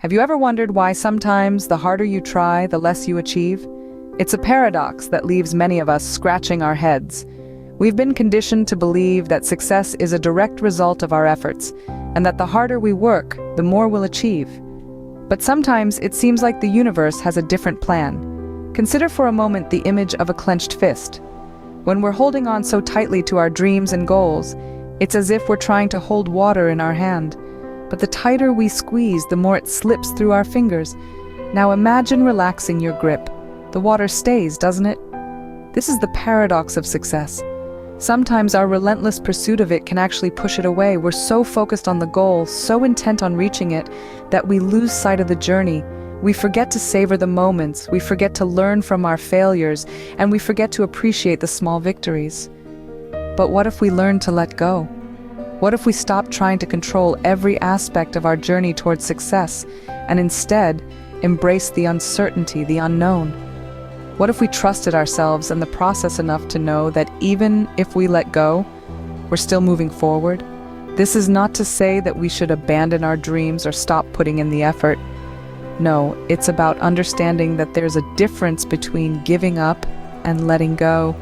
Have you ever wondered why sometimes the harder you try, the less you achieve? It's a paradox that leaves many of us scratching our heads. We've been conditioned to believe that success is a direct result of our efforts, and that the harder we work, the more we'll achieve. But sometimes it seems like the universe has a different plan. Consider for a moment the image of a clenched fist. When we're holding on so tightly to our dreams and goals, it's as if we're trying to hold water in our hand. But the tighter we squeeze, the more it slips through our fingers. Now imagine relaxing your grip. The water stays, doesn't it? This is the paradox of success. Sometimes our relentless pursuit of it can actually push it away. We're so focused on the goal, so intent on reaching it, that we lose sight of the journey. We forget to savor the moments, we forget to learn from our failures, and we forget to appreciate the small victories. But what if we learn to let go? What if we stop trying to control every aspect of our journey towards success, and instead embrace the uncertainty, the unknown? What if we trusted ourselves and the process enough to know that even if we let go, we're still moving forward? This is not to say that we should abandon our dreams or stop putting in the effort. No, it's about understanding that there's a difference between giving up and letting go.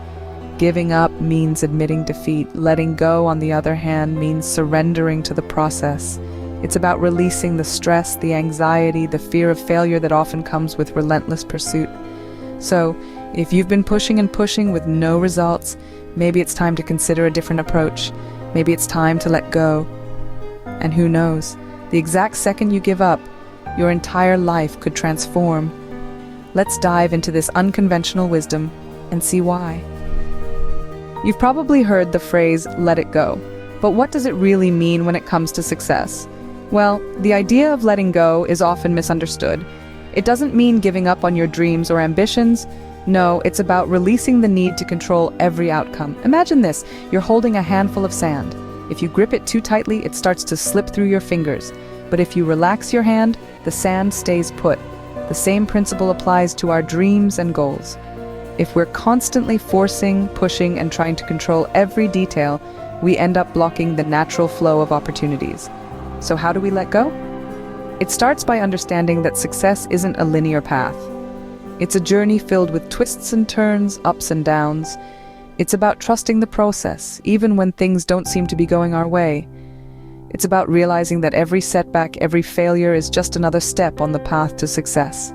Giving up means admitting defeat. Letting go, on the other hand, means surrendering to the process. It's about releasing the stress, the anxiety, the fear of failure that often comes with relentless pursuit. So, if you've been pushing and pushing with no results, maybe it's time to consider a different approach. Maybe it's time to let go. And who knows, the exact second you give up, your entire life could transform. Let's dive into this unconventional wisdom and see why. You've probably heard the phrase, let it go. But what does it really mean when it comes to success? Well, the idea of letting go is often misunderstood. It doesn't mean giving up on your dreams or ambitions. No, it's about releasing the need to control every outcome. Imagine this, you're holding a handful of sand. If you grip it too tightly, it starts to slip through your fingers. But if you relax your hand, the sand stays put. The same principle applies to our dreams and goals. If we're constantly forcing, pushing, and trying to control every detail, we end up blocking the natural flow of opportunities. So how do we let go? It starts by understanding that success isn't a linear path. It's a journey filled with twists and turns, ups and downs. It's about trusting the process, even when things don't seem to be going our way. It's about realizing that every setback, every failure is just another step on the path to success.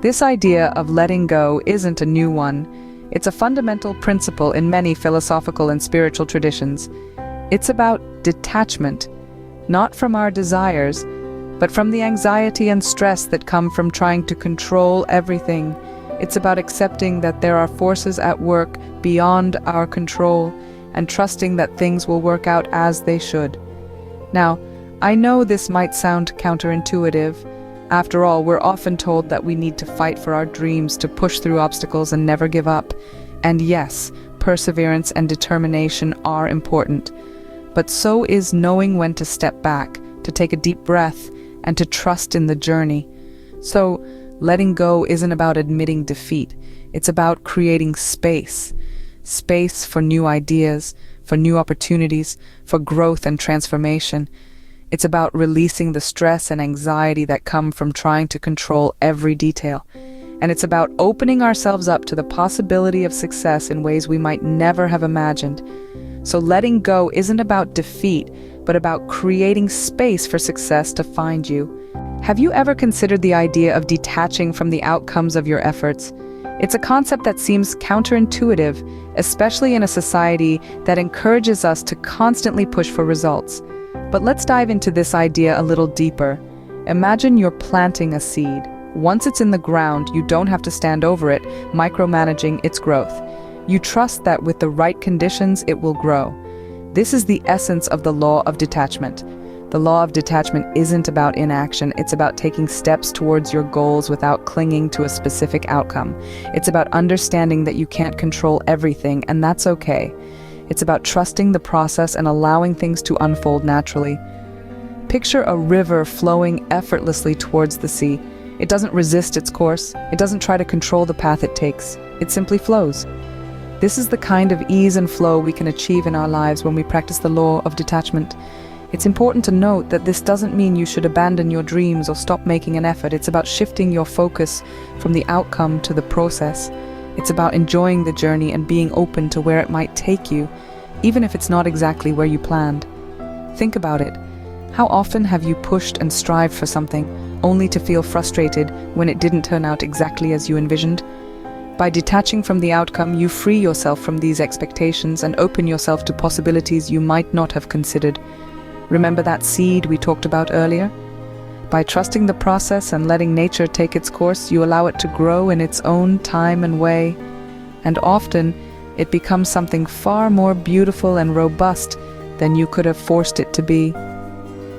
This idea of letting go isn't a new one. It's a fundamental principle in many philosophical and spiritual traditions. It's about detachment, not from our desires, but from the anxiety and stress that come from trying to control everything. It's about accepting that there are forces at work beyond our control and trusting that things will work out as they should. Now, I know this might sound counterintuitive. After all, we're often told that we need to fight for our dreams, to push through obstacles and never give up. And yes, perseverance and determination are important. But so is knowing when to step back, to take a deep breath, and to trust in the journey. So, letting go isn't about admitting defeat. It's about creating space. Space for new ideas, for new opportunities, for growth and transformation. It's about releasing the stress and anxiety that come from trying to control every detail. And it's about opening ourselves up to the possibility of success in ways we might never have imagined. So letting go isn't about defeat, but about creating space for success to find you. Have you ever considered the idea of detaching from the outcomes of your efforts? It's a concept that seems counterintuitive, especially in a society that encourages us to constantly push for results. But let's dive into this idea a little deeper. Imagine you're planting a seed. Once it's in the ground, you don't have to stand over it, micromanaging its growth. You trust that with the right conditions, it will grow. This is the essence of the Law of Detachment. The Law of Detachment isn't about inaction, it's about taking steps towards your goals without clinging to a specific outcome. It's about understanding that you can't control everything, and that's okay. It's about trusting the process and allowing things to unfold naturally. Picture a river flowing effortlessly towards the sea. It doesn't resist its course. It doesn't try to control the path it takes. It simply flows. This is the kind of ease and flow we can achieve in our lives when we practice the Law of Detachment. It's important to note that this doesn't mean you should abandon your dreams or stop making an effort. It's about shifting your focus from the outcome to the process. It's about enjoying the journey and being open to where it might take you, even if it's not exactly where you planned. Think about it. How often have you pushed and strived for something, only to feel frustrated when it didn't turn out exactly as you envisioned? By detaching from the outcome, you free yourself from these expectations and open yourself to possibilities you might not have considered. Remember that seed we talked about earlier? By trusting the process and letting nature take its course, you allow it to grow in its own time and way. And often, it becomes something far more beautiful and robust than you could have forced it to be.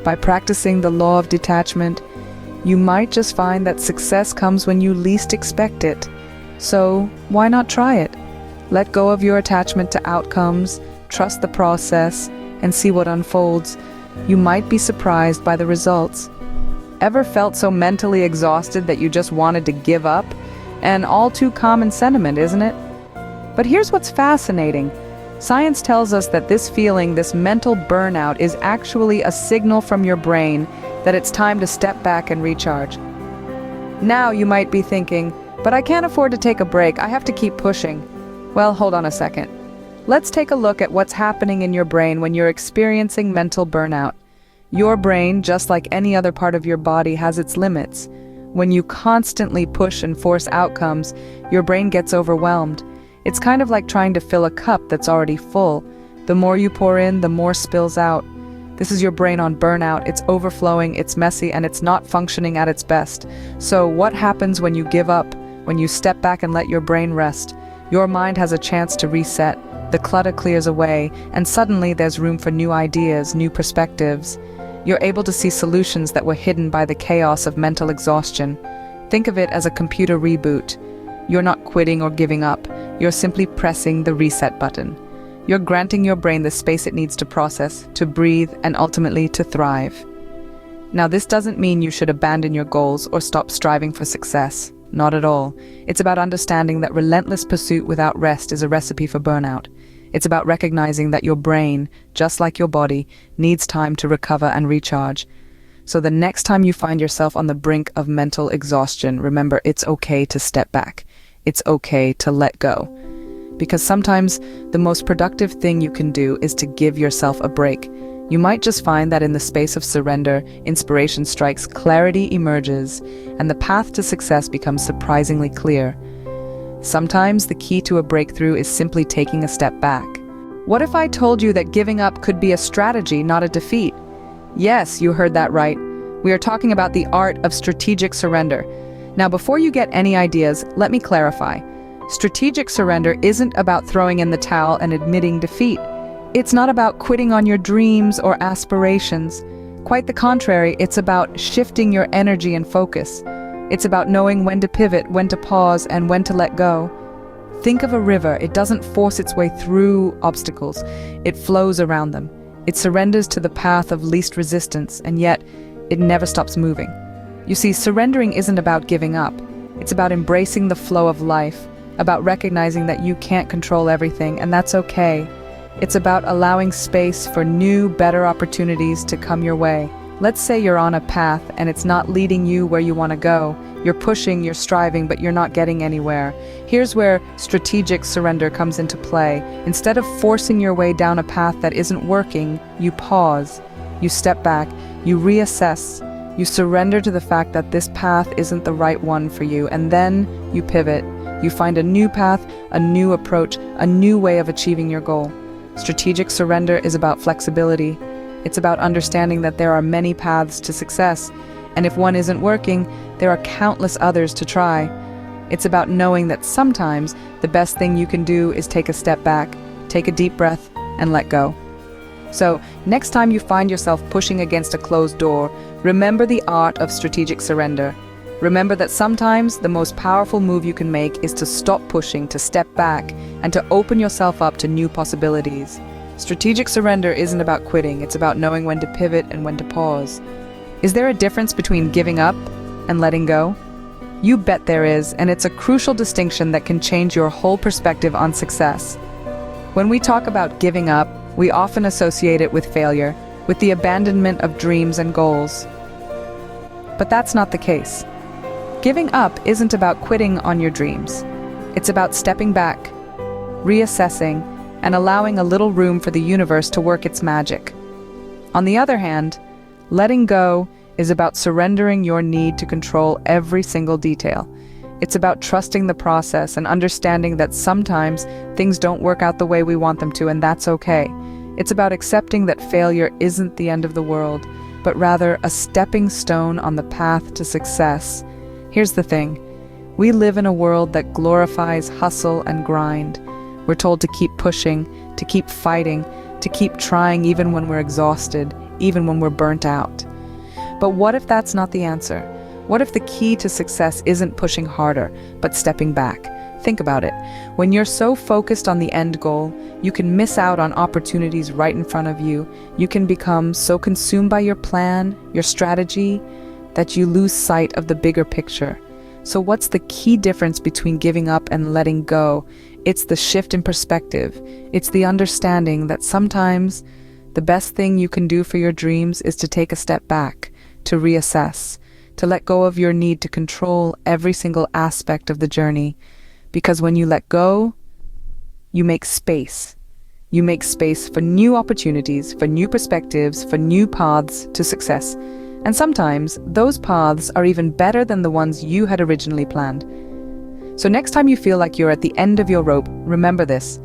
By practicing the law of detachment, you might just find that success comes when you least expect it. So, why not try it? Let go of your attachment to outcomes, trust the process, and see what unfolds. You might be surprised by the results. Ever felt so mentally exhausted that you just wanted to give up? An all too common sentiment, isn't it? But here's what's fascinating. Science tells us that this feeling, this mental burnout, is actually a signal from your brain that it's time to step back and recharge. Now you might be thinking, but I can't afford to take a break, I have to keep pushing. Well, hold on a second. Let's take a look at what's happening in your brain when you're experiencing mental burnout. Your brain, just like any other part of your body, has its limits. When you constantly push and force outcomes, your brain gets overwhelmed. It's kind of like trying to fill a cup that's already full. The more you pour in, the more spills out. This is your brain on burnout. It's overflowing, it's messy, and it's not functioning at its best. So what happens when you give up? When you step back and let your brain rest? Your mind has a chance to reset. The clutter clears away, and suddenly there's room for new ideas, new perspectives. You're able to see solutions that were hidden by the chaos of mental exhaustion. Think of it as a computer reboot. You're not quitting or giving up. You're simply pressing the reset button. You're granting your brain the space it needs to process, to breathe, and ultimately to thrive. Now, this doesn't mean you should abandon your goals or stop striving for success. Not at all. It's about understanding that relentless pursuit without rest is a recipe for burnout. It's about recognizing that your brain, just like your body, needs time to recover and recharge. So the next time you find yourself on the brink of mental exhaustion, remember it's okay to step back. It's okay to let go. Because sometimes the most productive thing you can do is to give yourself a break. You might just find that in the space of surrender, inspiration strikes, clarity emerges, and the path to success becomes surprisingly clear. Sometimes the key to a breakthrough is simply taking a step back. What if I told you that giving up could be a strategy, not a defeat? Yes, you heard that right. We are talking about the art of strategic surrender. Now, before you get any ideas, let me clarify. Strategic surrender isn't about throwing in the towel and admitting defeat. It's not about quitting on your dreams or aspirations. Quite the contrary, it's about shifting your energy and focus. It's about knowing when to pivot, when to pause, and when to let go. Think of a river. It doesn't force its way through obstacles. It flows around them. It surrenders to the path of least resistance, and yet it never stops moving. You see, surrendering isn't about giving up. It's about embracing the flow of life, about recognizing that you can't control everything, and that's okay. It's about allowing space for new, better opportunities to come your way. Let's say you're on a path and it's not leading you where you want to go. You're pushing, you're striving, but you're not getting anywhere. Here's where strategic surrender comes into play. Instead of forcing your way down a path that isn't working, you pause, you step back, you reassess, you surrender to the fact that this path isn't the right one for you, and then you pivot. You find a new path, a new approach, a new way of achieving your goal. Strategic surrender is about flexibility. It's about understanding that there are many paths to success, and if one isn't working, there are countless others to try. It's about knowing that sometimes the best thing you can do is take a step back, take a deep breath, and let go. So, next time you find yourself pushing against a closed door, remember the art of strategic surrender. Remember that sometimes the most powerful move you can make is to stop pushing, to step back, and to open yourself up to new possibilities. Strategic surrender isn't about quitting, it's about knowing when to pivot and when to pause. Is there a difference between giving up and letting go? You bet there is, and it's a crucial distinction that can change your whole perspective on success. When we talk about giving up, we often associate it with failure. with the abandonment of dreams and goals. But that's not the case. Giving up isn't about quitting on your dreams. It's about stepping back, reassessing, and allowing a little room for the universe to work its magic. On the other hand, letting go is about surrendering your need to control every single detail. It's about trusting the process and understanding that sometimes things don't work out the way we want them to, and that's okay. It's about accepting that failure isn't the end of the world, but rather a stepping stone on the path to success. Here's the thing. We live in a world that glorifies hustle and grind. We're told to keep pushing, to keep fighting, to keep trying even when we're exhausted, even when we're burnt out. But what if that's not the answer? What if the key to success isn't pushing harder, but stepping back? Think about it. When you're so focused on the end goal, you can miss out on opportunities right in front of you. You can become so consumed by your plan, your strategy, that you lose sight of the bigger picture. So what's the key difference between giving up and letting go? It's the shift in perspective. It's the understanding that sometimes the best thing you can do for your dreams is to take a step back, to reassess, to let go of your need to control every single aspect of the journey. Because when you let go, you make space. You make space for new opportunities, for new perspectives, for new paths to success. And sometimes those paths are even better than the ones you had originally planned. So next time you feel like you're at the end of your rope, remember this.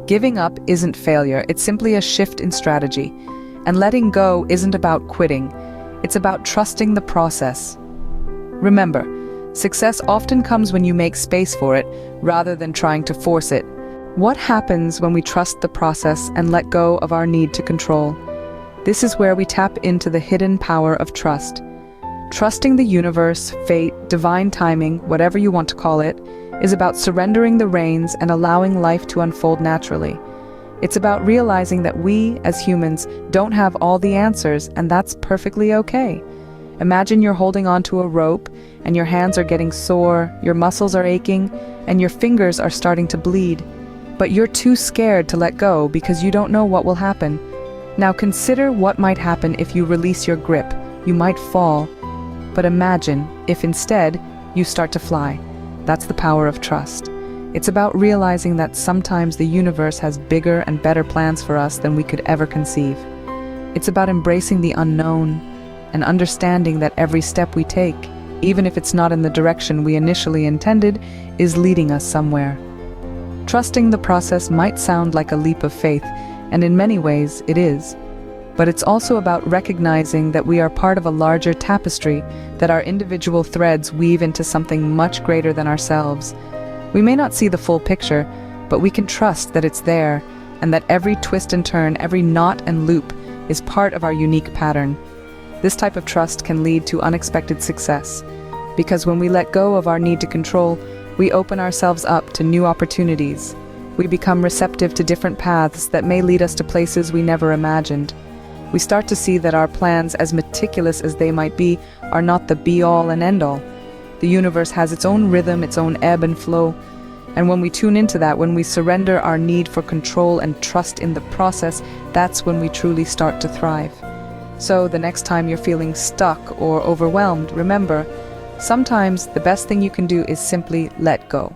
Giving up isn't failure, it's simply a shift in strategy. And letting go isn't about quitting, it's about trusting the process. Remember, success often comes when you make space for it, rather than trying to force it. What happens when we trust the process and let go of our need to control? This is where we tap into the hidden power of trust. Trusting the universe, fate, divine timing, whatever you want to call it, is about surrendering the reins and allowing life to unfold naturally. It's about realizing that we, as humans, don't have all the answers, and that's perfectly okay. Imagine you're holding onto a rope, and your hands are getting sore, your muscles are aching, and your fingers are starting to bleed. But you're too scared to let go because you don't know what will happen. Now consider what might happen if you release your grip. You might fall. But imagine if instead you start to fly. That's the power of trust. It's about realizing that sometimes the universe has bigger and better plans for us than we could ever conceive. It's about embracing the unknown and understanding that every step we take, even if it's not in the direction we initially intended, is leading us somewhere. Trusting the process might sound like a leap of faith, and in many ways it is. But it's also about recognizing that we are part of a larger tapestry, that our individual threads weave into something much greater than ourselves. We may not see the full picture, but we can trust that it's there, and that every twist and turn, every knot and loop is part of our unique pattern. This type of trust can lead to unexpected success, because when we let go of our need to control, we open ourselves up to new opportunities. We become receptive to different paths that may lead us to places we never imagined. We start to see that our plans, as meticulous as they might be, are not the be-all and end-all. The universe has its own rhythm, its own ebb and flow. And when we tune into that, when we surrender our need for control and trust in the process, that's when we truly start to thrive. So the next time you're feeling stuck or overwhelmed, remember, sometimes the best thing you can do is simply let go.